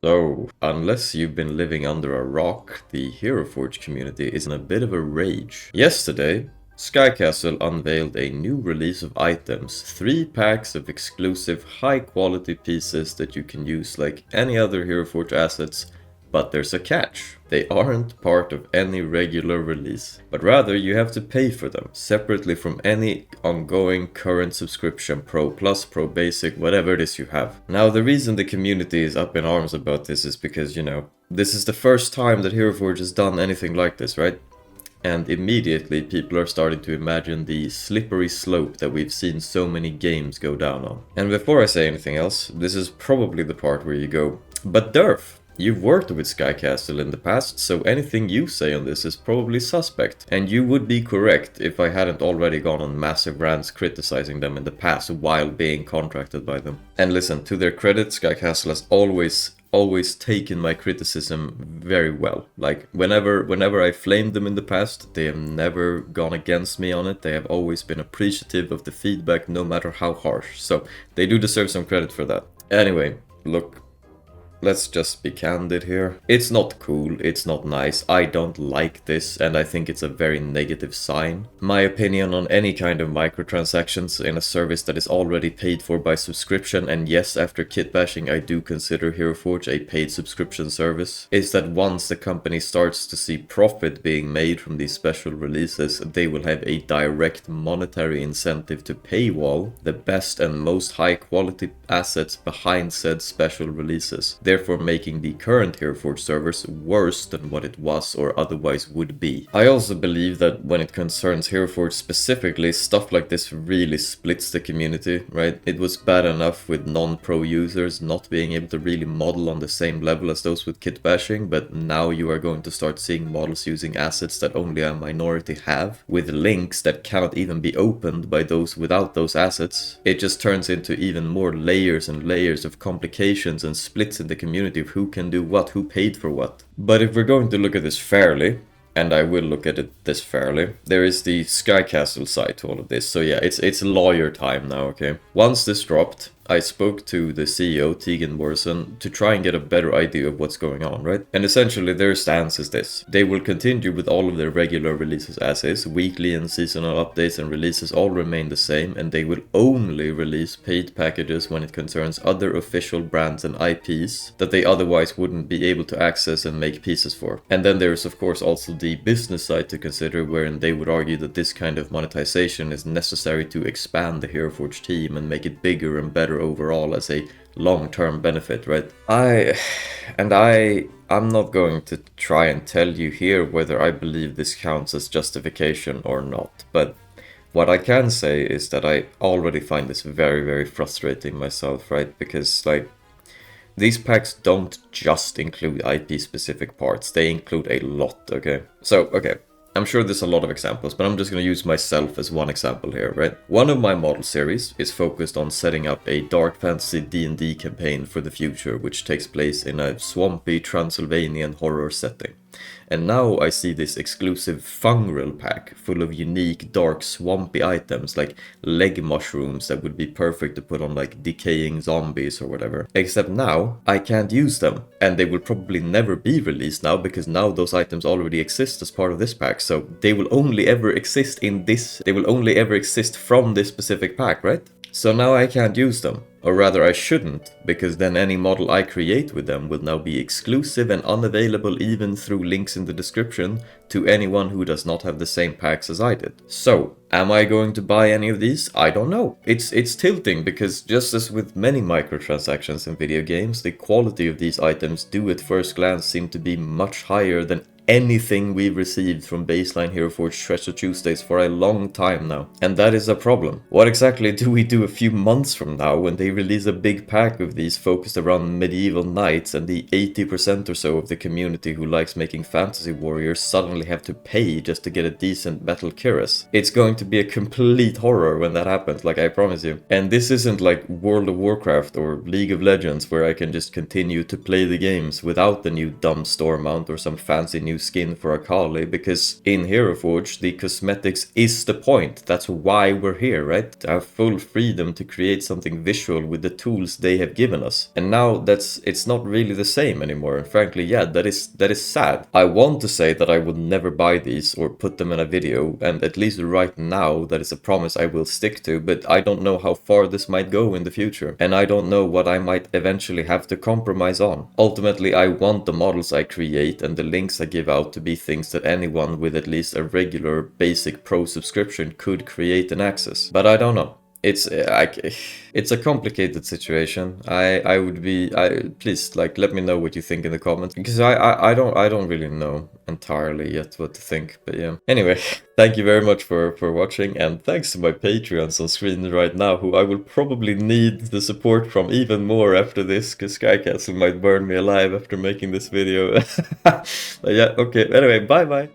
So, unless you've been living under a rock, the Hero Forge community is in a bit of a rage. Yesterday, Skycastle unveiled a new release of items, 3 packs of exclusive high quality pieces that you can use like any other Hero Forge assets, but there's a catch. They aren't part of any regular release, but rather you have to pay for them, separately from any ongoing current subscription, Pro Plus, Pro Basic, whatever it is you have. Now the reason the community is up in arms about this is because, this is the first time that Hero Forge has done anything like this, right? And immediately people are starting to imagine the slippery slope that we've seen so many games go down on. And before I say anything else, this is probably the part where you go, but Derf, you've worked with Skycastle in the past, so anything you say on this is probably suspect. And you would be correct if I hadn't already gone on massive rants criticizing them in the past while being contracted by them. And listen, to their credit, Skycastle has always taken my criticism very well. Like whenever I flamed them in the past, they have never gone against me on it. They have always been appreciative of the feedback, no matter how harsh. So they do deserve some credit for that. Anyway, look, let's just be candid here. It's not cool, it's not nice, I don't like this, and I think it's a very negative sign. My opinion on any kind of microtransactions in a service that is already paid for by subscription, and yes, after kit bashing I do consider Hero Forge a paid subscription service, is that once the company starts to see profit being made from these special releases, they will have a direct monetary incentive to paywall the best and most high quality assets behind said special releases, therefore making the current Hero Forge servers worse than what it was or otherwise would be. I also believe that when it concerns Hero Forge specifically, stuff like this really splits the community, right? It was bad enough with non-pro users not being able to really model on the same level as those with kit bashing, but now you are going to start seeing models using assets that only a minority have, with links that cannot even be opened by those without those assets. It just turns into even more layers and layers of complications and splits in the community of who can do what, who paid for what. But if we're going to look at this fairly, and I will look at it this fairly, there is the Skycastle side to all of this. So yeah, it's lawyer time now, okay? Once this dropped, I spoke to the CEO, Tegan Morrison, to try and get a better idea of what's going on, right? And essentially their stance is this. They will continue with all of their regular releases as is, weekly and seasonal updates and releases all remain the same, and they will only release paid packages when it concerns other official brands and IPs that they otherwise wouldn't be able to access and make pieces for. And then there is of course also the business side to consider, wherein they would argue that this kind of monetization is necessary to expand the Hero Forge team and make it bigger and better overall as a long-term benefit, right? I'm not going to try and tell you here whether I believe this counts as justification or not, but what I can say is that I already find this very, very frustrating myself, right? Because like, these packs don't just include IP-specific parts, they include a lot, okay? So, okay, I'm sure there's a lot of examples, but I'm just going to use myself as one example here, right? One of my model series is focused on setting up a dark fantasy D&D campaign for the future, which takes place in a swampy Transylvanian horror setting. And now I see this exclusive fungal pack full of unique dark swampy items like leg mushrooms that would be perfect to put on like decaying zombies or whatever. Except now I can't use them, and they will probably never be released now because now those items already exist as part of this pack, so they will only ever exist from this specific pack, right? So now I can't use them. Or rather I shouldn't, because then any model I create with them will now be exclusive and unavailable even through links in the description to anyone who does not have the same packs as I did. So, am I going to buy any of these? I don't know. It's tilting, because just as with many microtransactions in video games, the quality of these items do at first glance seem to be much higher than anything we've received from baseline Hero Forge Treasure Tuesdays for a long time now. And that is a problem. What exactly do we do a few months from now when they release a big pack of these focused around medieval knights and the 80% or so of the community who likes making fantasy warriors suddenly have to pay just to get a decent metal cuirass? It's going to be a complete horror when that happens, like I promise you. And this isn't like World of Warcraft or League of Legends where I can just continue to play the games without the new dumb store mount or some fancy new new skin for Akali, because in Hero Forge the cosmetics is the point. That's why we're here, right? To have full freedom to create something visual with the tools they have given us. And now it's not really the same anymore. And frankly, yeah, that is sad. I want to say that I would never buy these or put them in a video, and at least right now that is a promise I will stick to, but I don't know how far this might go in the future, and I don't know what I might eventually have to compromise on. Ultimately, I want the models I create and the links I give out to be things that anyone with at least a regular basic pro subscription could create and access. But I don't know. It's a complicated situation. I would be please like let me know what you think in the comments, because I don't really know entirely yet what to think. But yeah. Anyway, thank you very much for watching, and thanks to my Patreons on screen right now, who I will probably need the support from even more after this, because Sky Castle might burn me alive after making this video. But yeah, okay. Anyway, bye bye.